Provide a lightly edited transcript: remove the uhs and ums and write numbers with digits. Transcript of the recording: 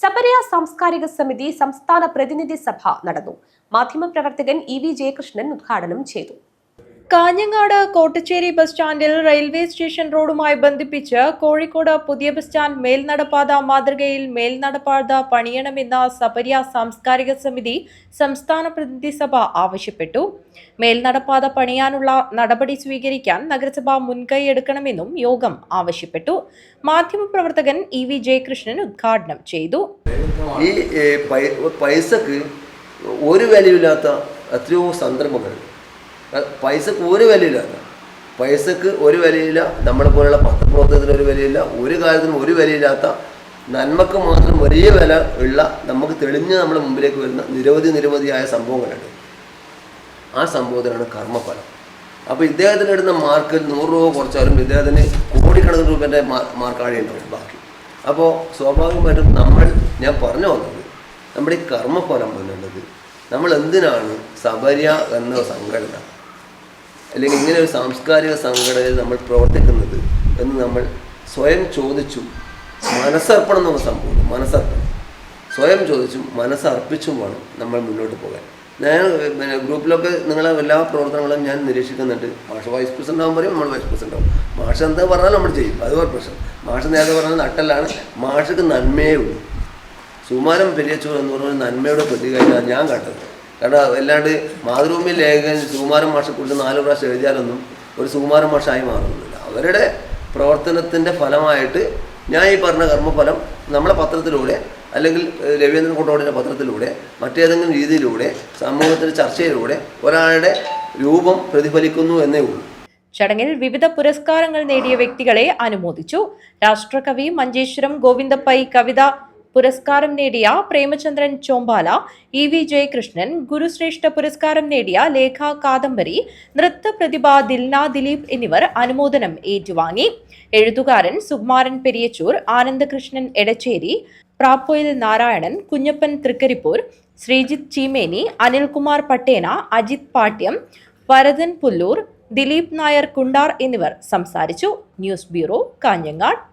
സബരിയ സാംസ്കാരിക സമിതി സംസ്ഥാന പ്രതിനിധി സഭ നടന്നു. മാധ്യമപ്രവർത്തകൻ ഇ.വി. ജയകൃഷ്ണൻ ഉദ്ഘാടനം ചെയ്തു. കാഞ്ഞങ്ങാട് കോട്ടച്ചേരി ബസ് സ്റ്റാൻഡിൽ റെയിൽവേ സ്റ്റേഷൻ റോഡുമായി ബന്ധിപ്പിച്ച് കോഴിക്കോട് പുതിയ ബസ് സ്റ്റാൻഡ് മേൽനടപ്പാത മാതൃകയിൽ മേൽനടപ്പാത പണിയണമെന്ന സബരിയ സാംസ്കാരിക സമിതി സംസ്ഥാന പ്രതിനിധി സഭ ആവശ്യപ്പെട്ടു. മേൽനടപ്പാത പണിയാനുള്ള നടപടി സ്വീകരിക്കാൻ നഗരസഭ മുൻകൈ എടുക്കണമെന്നും യോഗം ആവശ്യപ്പെട്ടു. മാധ്യമപ്രവർത്തകൻ ഇ.വി. ജയകൃഷ്ണൻ ഉദ്ഘാടനം ചെയ്തു. ഈ പൈസക്ക് ഒരു വിലയില്ലാത്ത എത്രയോ സന്ദർഭങ്ങൾ, പൈസക്ക് ഒരു വിലയില്ല, പൈസക്ക് ഒരു വിലയില്ല, നമ്മളെ പോലുള്ള പത്രപ്രവർത്തനത്തിന് ഒരു വിലയില്ല, ഒരു കാര്യത്തിനും ഒരു വിലയില്ലാത്ത നന്മക്ക് മാത്രം വലിയ വില ഉള്ള നമുക്ക് തെളിഞ്ഞ് നമ്മുടെ മുമ്പിലേക്ക് വരുന്ന നിരവധിയായ സംഭവങ്ങളുണ്ട്. ആ സംഭവത്തിനാണ് കർമ്മഫലം. അപ്പോൾ ഇദ്ദേഹത്തിന് ഇടുന്ന മാർക്കിൽ 100 രൂപ കുറച്ചാലും ഇദ്ദേഹത്തിന് കോടിക്കണക്കിന് രൂപേൻ്റെ മാർക്കാണ് ഉണ്ടാവും ബാക്കി. അപ്പോൾ സ്വാഭാവികമായിട്ടും ഞാൻ പറഞ്ഞു വന്നത് നമ്മുടെ ഈ കർമ്മഫലം എന്നുള്ളത് നമ്മൾ എന്തിനാണ് സബരിയ എന്ന സംഘടന അല്ലെങ്കിൽ ഇങ്ങനെ ഒരു സാംസ്കാരിക സംഘടനയിൽ നമ്മൾ പ്രവർത്തിക്കുന്നത് എന്ന് നമ്മൾ സ്വയം ചോദിച്ചു. മനസ്സർപ്പണം എന്നുള്ള സംഭവം, മനസ്സർപ്പണം സ്വയം ചോദിച്ചും മനസ്സർപ്പിച്ചും വേണം നമ്മൾ മുന്നോട്ട് പോകാൻ. ഞാൻ ഗ്രൂപ്പിലൊക്കെ നിങ്ങളെ എല്ലാ പ്രവർത്തനങ്ങളും ഞാൻ നിരീക്ഷിക്കുന്നുണ്ട്. മാഷ് വൈസ് പ്രസിഡന്റ് ആകുമ്പോൾ പറയും നമ്മൾ വൈസ് പ്രസിഡന്റ് ആവും. മാഷ് എന്താ പറഞ്ഞാൽ നമ്മൾ ചെയ്യും, അത് ഒരു പ്രശ്നം. മാഷ് നേരത്തെ പറഞ്ഞത് നട്ടല്ലാണ്. മാഷക്ക് നന്മയേ ഉള്ളൂ. സുമാരം പെരിയച്ചൂർ എന്ന് പറഞ്ഞ നന്മയുടെ പ്രതികരണമാണ് ഞാൻ കണ്ടത്. കാരണം അല്ലാണ്ട് മാതൃഭൂമി ലേഖകൻ സുകുമാരൻ മാഷെക്കുറിച്ച് 4 പ്രാവശ്യം എഴുതിയാലൊന്നും ഒരു സുകുമാരൻ മാഷായി മാറുന്നില്ല. അവരുടെ പ്രവർത്തനത്തിൻ്റെ ഫലമായിട്ട് ഞാൻ ഈ പറഞ്ഞ കർമ്മഫലം നമ്മളെ പത്രത്തിലൂടെ അല്ലെങ്കിൽ രവീന്ദ്രൻ കൊണ്ടോടിൻ്റെ പത്രത്തിലൂടെ മറ്റേതെങ്കിലും രീതിയിലൂടെ സമൂഹത്തിൻ്റെ ചർച്ചയിലൂടെ ഒരാളുടെ രൂപം പ്രതിഫലിക്കുന്നു എന്നേ ഉള്ളൂ. ചടങ്ങിൽ വിവിധ പുരസ്കാരങ്ങൾ നേടിയ വ്യക്തികളെ അനുമോദിച്ചു. രാഷ്ട്രകവി മഞ്ചേശ്വരം ഗോവിന്ദപ്പൈ കവിത പുരസ്കാരം നേടിയ പ്രേമചന്ദ്രൻ ചോമ്പാല, ഇ.വി. ജയകൃഷ്ണൻ, ഗുരുശ്രേഷ്ഠ പുരസ്കാരം നേടിയ ലേഖ കാദംബരി, നൃത്ത പ്രതിഭ ദിൽന ദിലീപ് എന്നിവർ അനുമോദനം ഏറ്റുവാങ്ങി. എഴുത്തുകാരൻ സുകുമാരൻ പെരിയച്ചൂർ, ആനന്ദകൃഷ്ണൻ എടച്ചേരി, പ്രാപ്പോയിൽ നാരായണൻ, കുഞ്ഞപ്പൻ തൃക്കരിപ്പൂർ, ശ്രീജിത്ത് ചീമേനി, അനിൽകുമാർ പട്ടേന, അജിത് പാട്യം, വരദൻ പുല്ലൂർ, ദിലീപ് നായർ കുണ്ടാർ എന്നിവർ സംസാരിച്ചു. News bureau, Kanhangad.